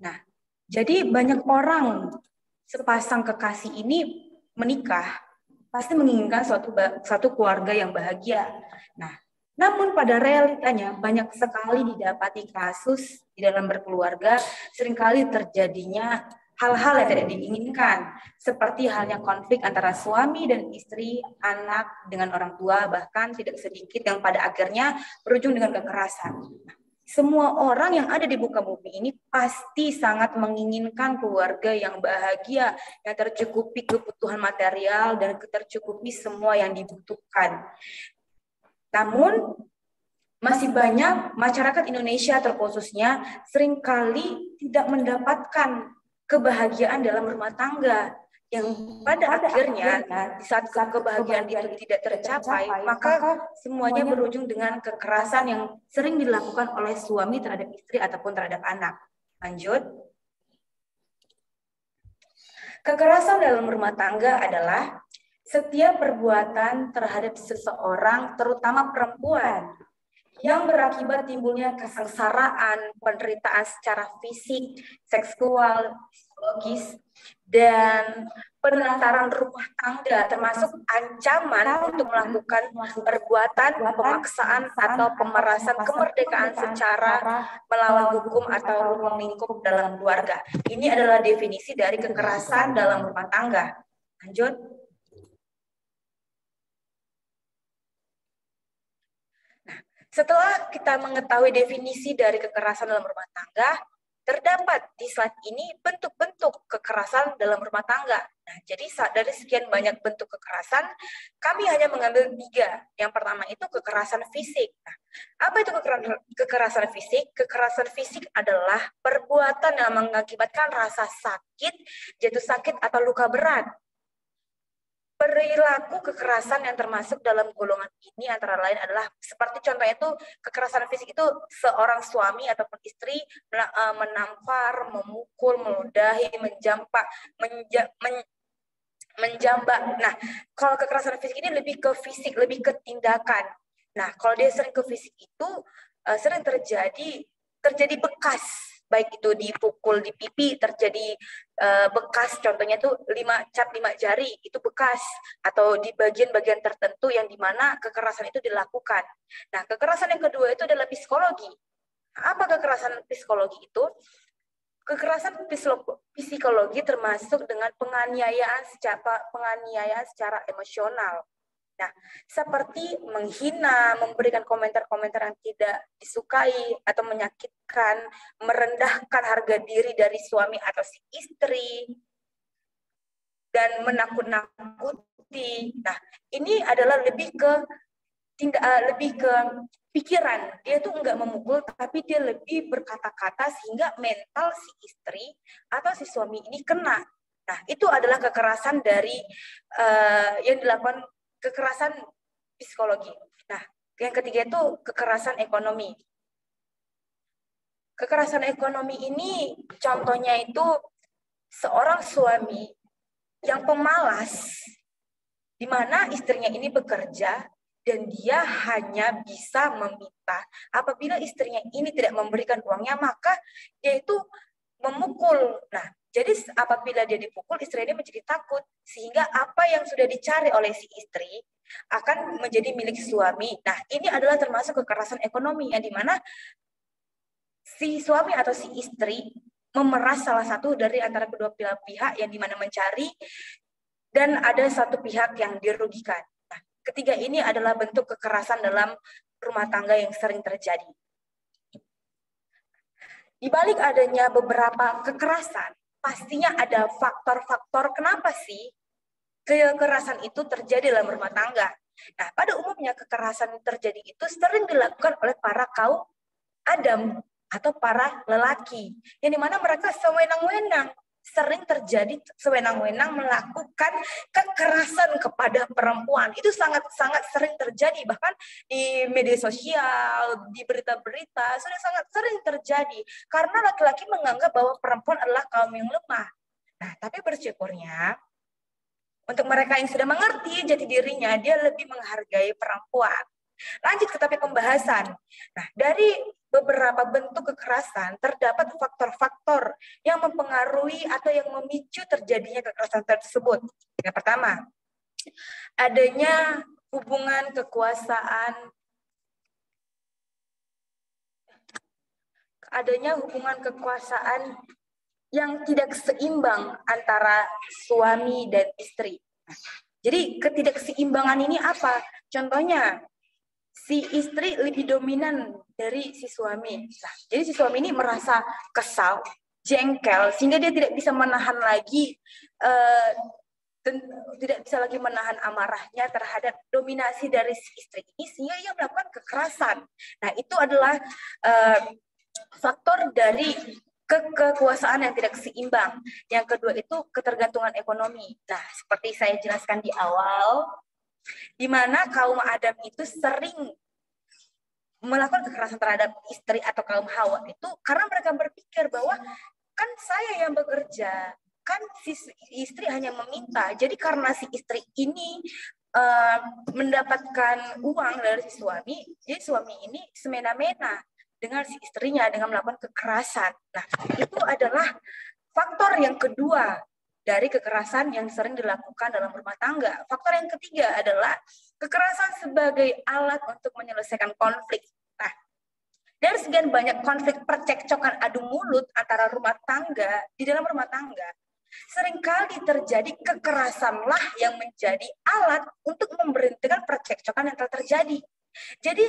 Nah, jadi banyak orang sepasang kekasih ini menikah pasti menginginkan suatu keluarga yang bahagia. Nah, namun pada realitanya banyak sekali didapati kasus di dalam berkeluarga seringkali terjadinya hal-hal yang tidak diinginkan, seperti halnya konflik antara suami dan istri, anak dengan orang tua, bahkan tidak sedikit yang pada akhirnya berujung dengan kekerasan. Semua orang yang ada di muka bumi ini pasti sangat menginginkan keluarga yang bahagia, yang tercukupi kebutuhan material dan tercukupi semua yang dibutuhkan. Namun, masih banyak masyarakat Indonesia terkhususnya seringkali tidak mendapatkan kebahagiaan dalam rumah tangga, yang pada akhirnya di saat kebahagiaan itu tidak tercapai, maka semuanya berujung dengan kekerasan yang sering dilakukan oleh suami terhadap istri ataupun terhadap anak. Lanjut. Kekerasan dalam rumah tangga adalah setiap perbuatan terhadap seseorang, terutama perempuan, yang berakibat timbulnya kesengsaraan, penderitaan secara fisik, seksual, psikologis, dan penantaran rumah tangga, termasuk ancaman untuk melakukan perbuatan pemaksaan atau pemerasan kemerdekaan secara melawan hukum atau ruang lingkup dalam keluarga. Ini adalah definisi dari kekerasan dalam rumah tangga. Lanjut. Setelah kita mengetahui definisi dari kekerasan dalam rumah tangga, terdapat di slide ini bentuk-bentuk kekerasan dalam rumah tangga. Nah, jadi dari sekian banyak bentuk kekerasan, kami hanya mengambil 3. Yang pertama itu kekerasan fisik. Nah, apa itu kekerasan fisik? Kekerasan fisik adalah perbuatan yang mengakibatkan rasa sakit, jatuh sakit, atau luka berat. Perilaku kekerasan yang termasuk dalam golongan ini antara lain adalah seperti contohnya itu kekerasan fisik itu seorang suami ataupun istri menampar, memukul, meludahi, menjambak. Nah, kalau kekerasan fisik ini lebih ke fisik, lebih ke tindakan. Nah, kalau dia sering ke fisik itu sering terjadi bekas, baik itu dipukul di pipi terjadi bekas, contohnya tuh 5 jari itu bekas, atau di bagian-bagian tertentu yang dimana kekerasan itu dilakukan. Nah, kekerasan yang kedua itu adalah psikologi. Apa kekerasan psikologi itu? Kekerasan psikologi termasuk dengan penganiayaan secara emosional. Nah, seperti menghina, memberikan komentar-komentar yang tidak disukai atau menyakitkan, merendahkan harga diri dari suami atau si istri, dan menakut-nakuti. Nah, ini adalah lebih ke pikiran. Dia tuh enggak memukul, tapi dia lebih berkata-kata sehingga mental si istri atau si suami ini kena. Nah, itu adalah kekerasan dari yang dilakukan kekerasan psikologi. Nah, yang ketiga itu kekerasan ekonomi. Kekerasan ekonomi ini contohnya itu seorang suami yang pemalas, di mana istrinya ini bekerja dan dia hanya bisa meminta. Apabila istrinya ini tidak memberikan uangnya, maka dia itu memukul. Nah, jadi apabila dia dipukul, istrinya menjadi takut, sehingga apa yang sudah dicari oleh si istri akan menjadi milik suami. Nah, ini adalah termasuk kekerasan ekonomi, yang dimana si suami atau si istri memeras salah satu dari antara kedua pihak yang dimana mencari, dan ada satu pihak yang dirugikan. Nah, ketiga ini adalah bentuk kekerasan dalam rumah tangga yang sering terjadi. Di balik adanya beberapa kekerasan, pastinya ada faktor-faktor kenapa sih kekerasan itu terjadi dalam rumah tangga. Nah, pada umumnya kekerasan terjadi itu sering dilakukan oleh para kaum Adam atau para lelaki, yang dimana mereka sewenang-wenang, sering terjadi sewenang-wenang melakukan kekerasan kepada perempuan. Itu sangat-sangat sering terjadi, bahkan di media sosial, di berita-berita sudah sangat sering terjadi, karena laki-laki menganggap bahwa perempuan adalah kaum yang lemah. Nah, tapi bersyukurnya untuk mereka yang sudah mengerti jati dirinya, dia lebih menghargai perempuan. Lanjut ke topik pembahasan. Nah, dari beberapa bentuk kekerasan, terdapat faktor-faktor yang mempengaruhi atau yang memicu terjadinya kekerasan tersebut. Yang pertama, adanya hubungan kekuasaan yang tidak seimbang antara suami dan istri. Jadi ketidakseimbangan ini apa? Contohnya, si istri lebih dominan dari si suami. Nah, jadi si suami ini merasa kesal, jengkel, sehingga dia tidak bisa menahan lagi, tidak bisa lagi menahan amarahnya terhadap dominasi dari si istri ini, sehingga ia melakukan kekerasan. Nah, itu adalah faktor dari kekuasaan yang tidak seimbang. Yang kedua itu ketergantungan ekonomi. Nah, seperti saya jelaskan di awal, di mana kaum Adam itu sering melakukan kekerasan terhadap istri atau kaum Hawa itu karena mereka berpikir bahwa kan saya yang bekerja, kan si istri hanya meminta. Jadi karena si istri ini mendapatkan uang dari si suami, jadi suami ini semena-mena dengan si istrinya dengan melakukan kekerasan. Nah, itu adalah faktor yang kedua dari kekerasan yang sering dilakukan dalam rumah tangga. Faktor yang ketiga adalah kekerasan sebagai alat untuk menyelesaikan konflik. Nah, dari sekian banyak konflik percekcokan adu mulut antara rumah tangga, di dalam rumah tangga, seringkali terjadi kekerasanlah yang menjadi alat untuk memberhentikan percekcokan yang telah terjadi. Jadi,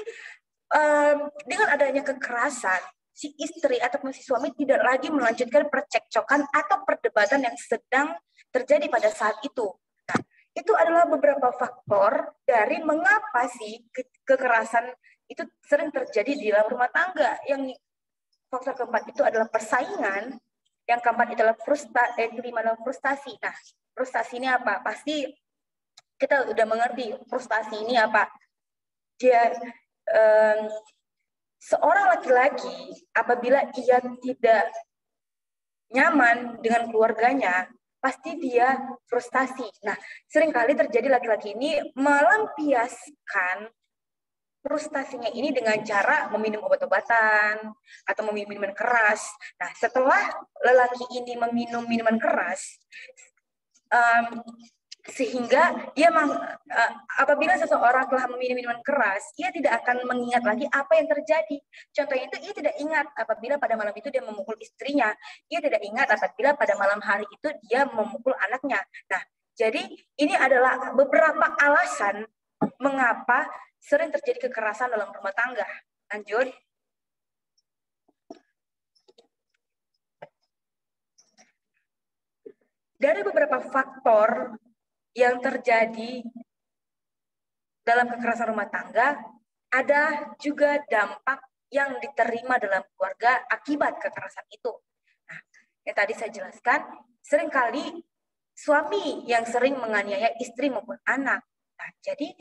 dengan adanya kekerasan, si istri ataupun si suami tidak lagi melanjutkan percekcokan atau perdebatan yang sedang terjadi pada saat itu. Nah, itu adalah beberapa faktor dari mengapa sih kekerasan itu sering terjadi di dalam rumah tangga. Yang faktor keempat itu adalah persaingan, yang keempat itu adalah kelima adalah frustasi. Nah, frustasi ini apa? Pasti kita udah mengerti frustasi ini apa. Dia seorang laki-laki apabila ia tidak nyaman dengan keluarganya, pasti dia frustasi. Nah, seringkali terjadi laki-laki ini melampiaskan frustasinya ini dengan cara meminum obat-obatan atau meminum minuman keras. Nah, setelah lelaki ini meminum minuman keras, sehingga dia apabila seseorang telah meminum minuman keras, ia tidak akan mengingat lagi apa yang terjadi. Contohnya itu, ia tidak ingat apabila pada malam itu dia memukul istrinya, ia tidak ingat apabila pada malam hari itu dia memukul anaknya. Nah, jadi ini adalah beberapa alasan mengapa sering terjadi kekerasan dalam rumah tangga. Lanjut. Dari beberapa faktor yang terjadi dalam kekerasan rumah tangga, ada juga dampak yang diterima dalam keluarga akibat kekerasan itu. Nah, yang tadi saya jelaskan, seringkali suami yang sering menganiaya istri maupun anak. Nah, jadi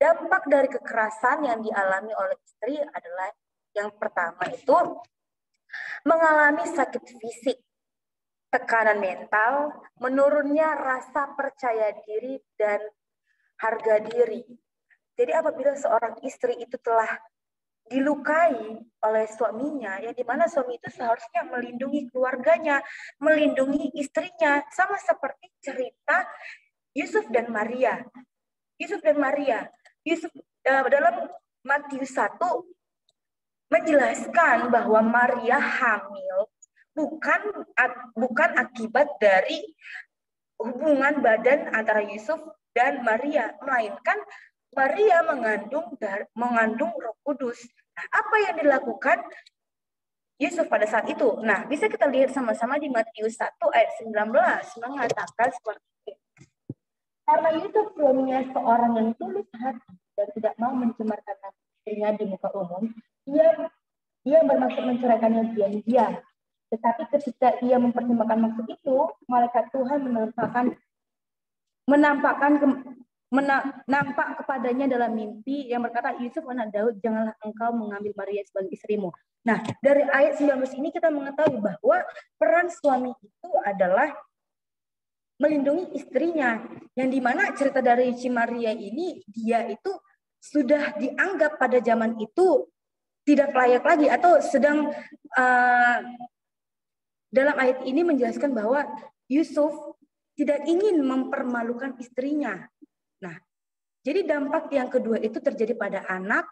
dampak dari kekerasan yang dialami oleh istri adalah yang pertama itu mengalami sakit fisik, tekanan mental, menurunnya rasa percaya diri dan harga diri. Jadi apabila seorang istri itu telah dilukai oleh suaminya, ya di mana suami itu seharusnya melindungi keluarganya, melindungi istrinya, sama seperti cerita Yusuf dan Maria. Yusuf dalam Matius 1 menjelaskan bahwa Maria hamil bukan akibat dari hubungan badan antara Yusuf dan Maria, melainkan Maria mengandung Roh Kudus. Nah, apa yang dilakukan Yusuf pada saat itu? Nah, bisa kita lihat sama-sama di Matius 1 ayat 19 mengatakan seperti ini. Karena Yusuf suaminya seorang yang tulus hati dan tidak mau mencemarkan istrinya di muka umum, ia bermaksud menceraikannya diam-diam. Tetapi ketika ia mempertimbangkan maksud itu, malaikat Tuhan nampak kepadanya dalam mimpi yang berkata, Yusuf anak Daud, janganlah engkau mengambil Maria sebagai istrimu. Nah, dari ayat 19 ini kita mengetahui bahwa peran suami itu adalah melindungi istrinya, yang dimana cerita dari si Maria ini, dia itu sudah dianggap pada zaman itu tidak layak lagi atau sedang dalam ayat ini menjelaskan bahwa Yusuf tidak ingin mempermalukan istrinya. Nah, jadi dampak yang kedua itu terjadi pada anak.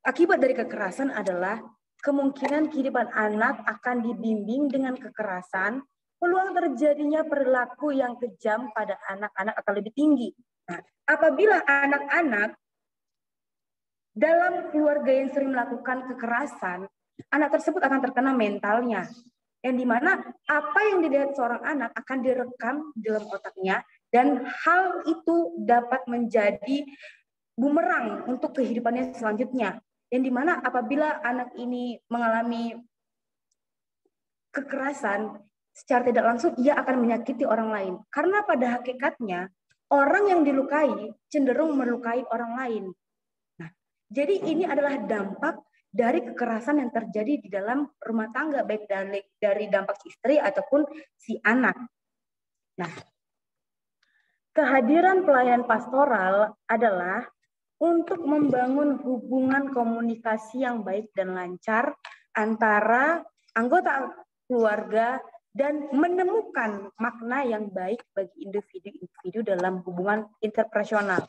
Akibat dari kekerasan adalah kemungkinan kehidupan anak akan dibimbing dengan kekerasan, peluang terjadinya perilaku yang kejam pada anak-anak akan lebih tinggi. Nah, apabila anak-anak dalam keluarga yang sering melakukan kekerasan, anak tersebut akan terkena mentalnya. Yang dimana apa yang dilihat seorang anak akan direkam dalam otaknya dan hal itu dapat menjadi bumerang untuk kehidupannya selanjutnya. Yang dimana apabila anak ini mengalami kekerasan secara tidak langsung, ia akan menyakiti orang lain. Karena pada hakikatnya orang yang dilukai cenderung melukai orang lain. Nah, jadi ini adalah dampak dari kekerasan yang terjadi di dalam rumah tangga, baik dari dampak istri ataupun si anak. Nah, kehadiran pelayanan pastoral adalah untuk membangun hubungan komunikasi yang baik dan lancar antara anggota keluarga dan menemukan makna yang baik bagi individu-individu dalam hubungan interpersonal,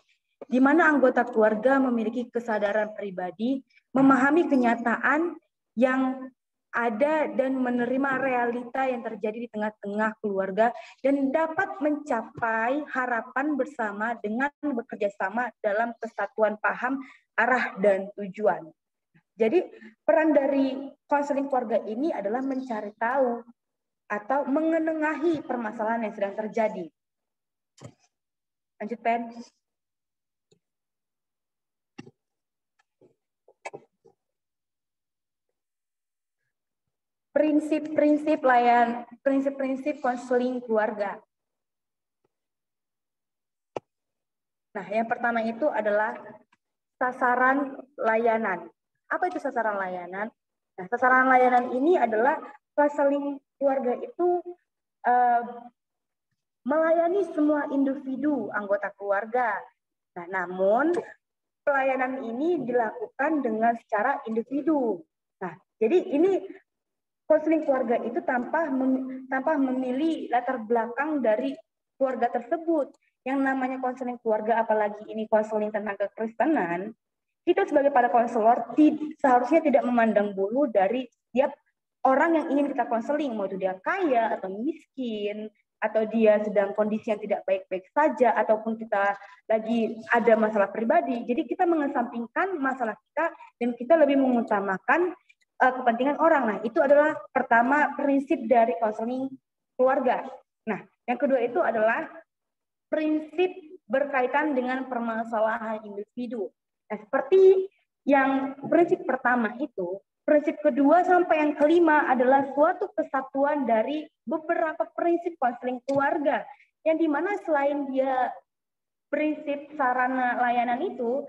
di mana anggota keluarga memiliki kesadaran pribadi, memahami kenyataan yang ada dan menerima realita yang terjadi di tengah-tengah keluarga dan dapat mencapai harapan bersama dengan bekerja sama dalam kesatuan paham, arah, dan tujuan. Jadi peran dari konseling keluarga ini adalah mencari tahu atau mengenengahi permasalahan yang sedang terjadi. Lanjut, Pen. Prinsip-prinsip konseling keluarga. Nah, yang pertama itu adalah sasaran layanan. Apa itu sasaran layanan? Nah, sasaran layanan ini adalah konseling keluarga itu melayani semua individu anggota keluarga. Nah, namun pelayanan ini dilakukan dengan secara individu. Nah, jadi ini konseling keluarga itu tanpa memilih latar belakang dari keluarga tersebut. Yang namanya konseling keluarga, apalagi ini konseling tentang kekristenan, kita sebagai para konselor seharusnya tidak memandang bulu dari setiap orang yang ingin kita konseling, mau itu dia kaya atau miskin, atau dia sedang kondisi yang tidak baik-baik saja, ataupun kita lagi ada masalah pribadi. Jadi kita mengesampingkan masalah kita dan kita lebih mengutamakan kepentingan orang. Nah, itu adalah pertama prinsip dari konseling keluarga. Nah, yang kedua itu adalah prinsip berkaitan dengan permasalahan individu. Nah, seperti yang prinsip pertama itu, prinsip kedua sampai yang kelima adalah suatu kesatuan dari beberapa prinsip konseling keluarga, yang dimana selain dia prinsip sarana layanan itu,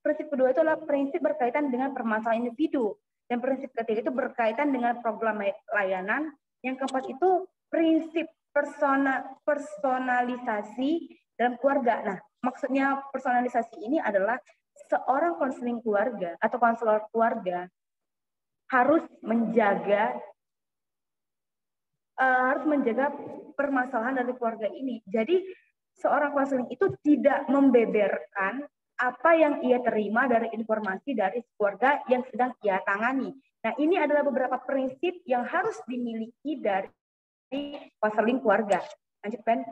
prinsip kedua itu adalah prinsip berkaitan dengan permasalahan individu. Dan prinsip ketiga itu berkaitan dengan program layanan. Yang keempat itu prinsip personalisasi dalam keluarga. Nah, maksudnya personalisasi ini adalah seorang konseling keluarga atau konselor keluarga harus menjaga permasalahan dari keluarga ini. Jadi seorang konseling itu tidak membeberkan apa yang ia terima dari informasi dari keluarga yang sedang ia tangani. Nah, ini adalah beberapa prinsip yang harus dimiliki dari konseling keluarga. Lanjut, Pen.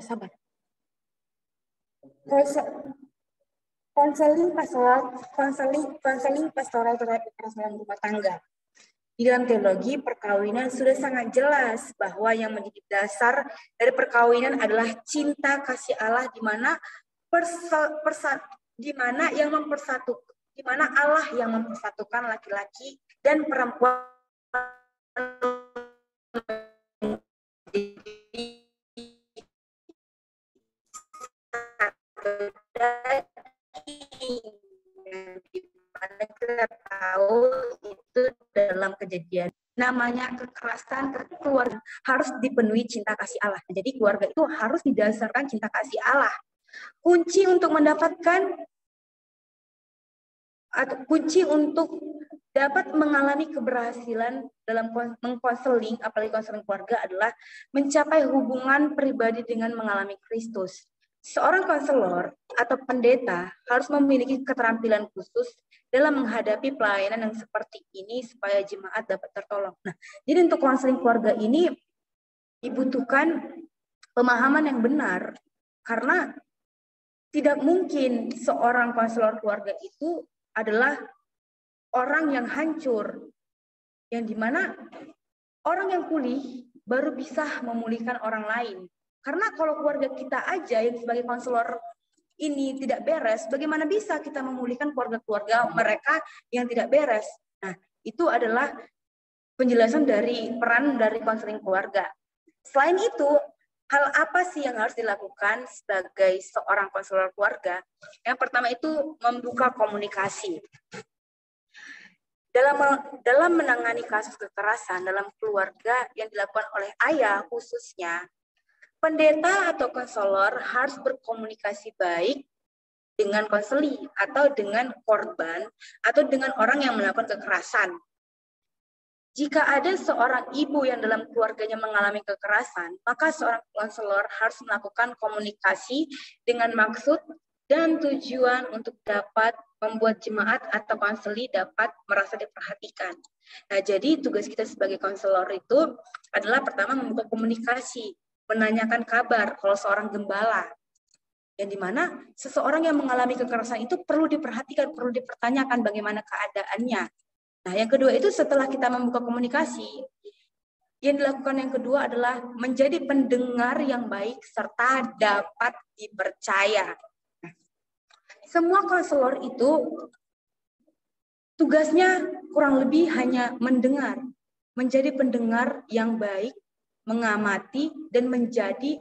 Sabar. Konseling pastoral terhadap kekerasan rumah tangga. Di dalam teologi perkawinan sudah sangat jelas bahwa yang menjadi dasar dari perkawinan adalah cinta kasih Allah, di mana Allah yang mempersatukan laki-laki dan perempuan kita tahu itu dalam Kejadian namanya kekerasan keluarga harus dipenuhi cinta kasih Allah. Jadi keluarga itu harus didasarkan cinta kasih Allah. Kunci untuk mendapatkan atau kunci untuk dapat mengalami keberhasilan dalam mengkonseling, apalagi konseling keluarga, adalah mencapai hubungan pribadi dengan mengalami Kristus. Seorang konselor atau pendeta harus memiliki keterampilan khusus dalam menghadapi pelayanan yang seperti ini supaya jemaat dapat tertolong. Nah, jadi untuk konseling keluarga ini dibutuhkan pemahaman yang benar, karena tidak mungkin seorang konselor keluarga itu adalah orang yang hancur, yang dimana orang yang pulih baru bisa memulihkan orang lain. Karena kalau keluarga kita aja yang sebagai konselor ini tidak beres, bagaimana bisa kita memulihkan keluarga-keluarga mereka yang tidak beres? Nah, itu adalah penjelasan dari peran dari konseling keluarga. Selain itu, hal apa sih yang harus dilakukan sebagai seorang konselor keluarga? Yang pertama itu membuka komunikasi. Dalam menangani kasus kekerasan dalam keluarga yang dilakukan oleh ayah khususnya, pendeta atau konselor harus berkomunikasi baik dengan konseli atau dengan korban atau dengan orang yang melakukan kekerasan. Jika ada seorang ibu yang dalam keluarganya mengalami kekerasan, maka seorang konselor harus melakukan komunikasi dengan maksud dan tujuan untuk dapat membuat jemaat atau konseli dapat merasa diperhatikan. Nah, jadi tugas kita sebagai konselor itu adalah pertama membuka komunikasi, menanyakan kabar kalau seorang gembala, yang dimana seseorang yang mengalami kekerasan itu perlu diperhatikan, perlu dipertanyakan bagaimana keadaannya. Nah, yang kedua itu setelah kita membuka komunikasi, yang dilakukan yang kedua adalah menjadi pendengar yang baik serta dapat dipercaya. Nah, semua konselor itu tugasnya kurang lebih hanya mendengar, menjadi pendengar yang baik, mengamati, dan menjadi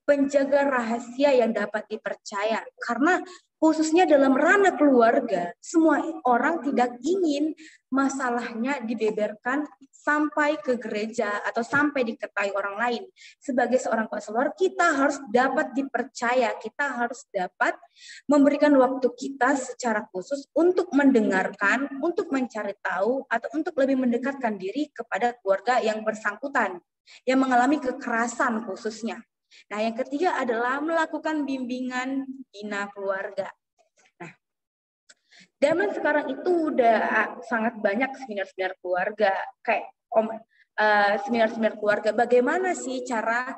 penjaga rahasia yang dapat dipercaya. Karena khususnya dalam ranah keluarga, semua orang tidak ingin masalahnya dibeberkan sampai ke gereja atau sampai diketahui orang lain. Sebagai seorang konselor, kita harus dapat dipercaya, kita harus dapat memberikan waktu kita secara khusus untuk mendengarkan, untuk mencari tahu, atau untuk lebih mendekatkan diri kepada keluarga yang bersangkutan, yang mengalami kekerasan khususnya. Nah, yang ketiga adalah melakukan bimbingan bina keluarga. Nah, zaman sekarang itu udah sangat banyak seminar-seminar keluarga, kayak seminar-seminar keluarga. Bagaimana sih cara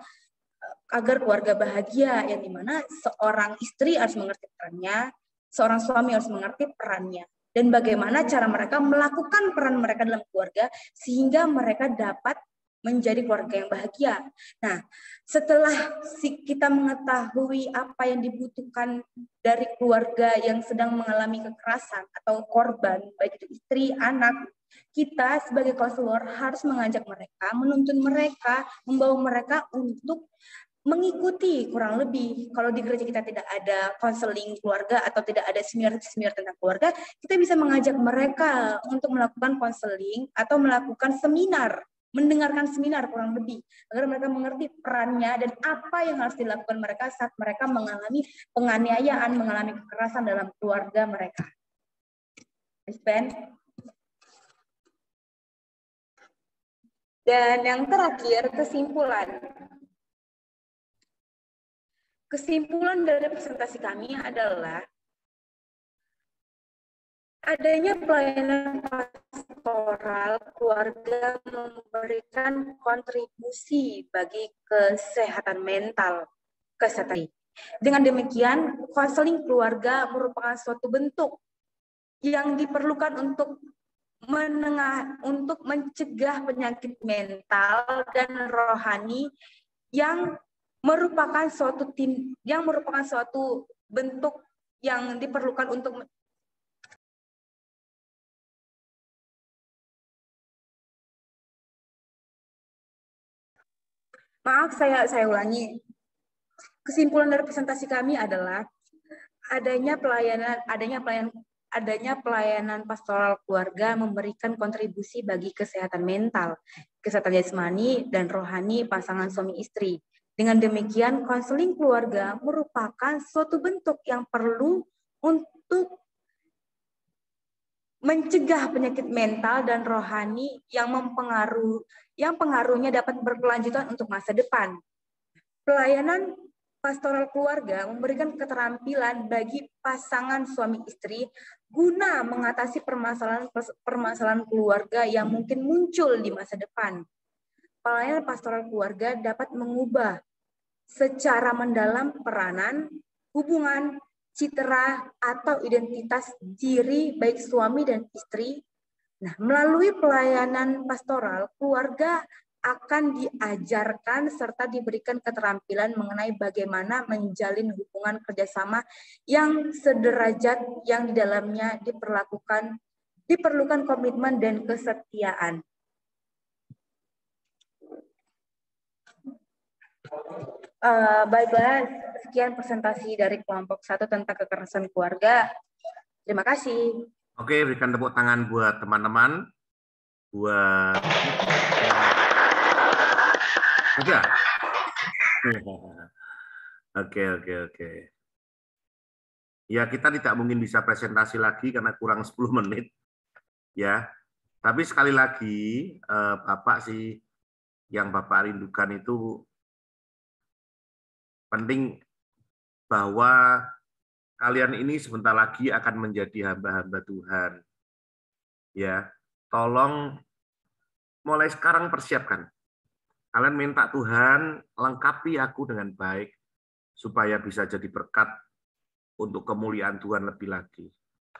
agar keluarga bahagia, yang dimana seorang istri harus mengerti perannya, seorang suami harus mengerti perannya, dan bagaimana cara mereka melakukan peran mereka dalam keluarga sehingga mereka dapat menjadi keluarga yang bahagia. Nah, setelah kita mengetahui apa yang dibutuhkan dari keluarga yang sedang mengalami kekerasan atau korban, baik itu istri, anak, kita sebagai konselor harus mengajak mereka, menuntun mereka, membawa mereka untuk mengikuti kurang lebih. Kalau di gereja kita tidak ada konseling keluarga atau tidak ada seminar tentang keluarga, kita bisa mengajak mereka untuk melakukan konseling atau melakukan seminar, mendengarkan seminar kurang lebih, agar mereka mengerti perannya dan apa yang harus dilakukan mereka saat mereka mengalami penganiayaan, mengalami kekerasan dalam keluarga mereka. Ben. Dan yang terakhir, kesimpulan. Kesimpulan dari presentasi kami adalah adanya pelayanan pastoral keluarga memberikan kontribusi bagi kesehatan mental, kesehatan. Dengan demikian, konseling keluarga merupakan suatu bentuk yang diperlukan untuk mencegah penyakit mental dan rohani yang merupakan suatu bentuk yang diperlukan untuk Maaf, saya ulangi. Kesimpulan dari presentasi kami adalah adanya pelayanan adanya pelayanan pastoral keluarga memberikan kontribusi bagi kesehatan mental, kesehatan jasmani, dan rohani pasangan suami istri. Dengan demikian, konseling keluarga merupakan suatu bentuk yang perlu untuk mencegah penyakit mental dan rohani yang pengaruhnya dapat berkelanjutan untuk masa depan. Pelayanan pastoral keluarga memberikan keterampilan bagi pasangan suami istri guna mengatasi permasalahan keluarga yang mungkin muncul di masa depan. Pelayanan pastoral keluarga dapat mengubah secara mendalam peranan, hubungan, citra, atau identitas diri baik suami dan istri. Nah, melalui pelayanan pastoral, keluarga akan diajarkan serta diberikan keterampilan mengenai bagaimana menjalin hubungan kerjasama yang sederajat yang di dalamnya diperlukan komitmen dan kesetiaan. Baiklah, sekian presentasi dari kelompok 1 tentang kekerasan keluarga. Terima kasih. Oke, berikan tepuk tangan buat teman-teman. Buat Oke. Ya, kita tidak mungkin bisa presentasi lagi karena kurang 10 menit. Ya. Tapi sekali lagi, Bapak sih yang Bapak rindukan itu penting bahwa kalian ini sebentar lagi akan menjadi hamba-hamba Tuhan. Ya, tolong mulai sekarang persiapkan. Kalian minta Tuhan lengkapi aku dengan baik supaya bisa jadi berkat untuk kemuliaan Tuhan lebih lagi.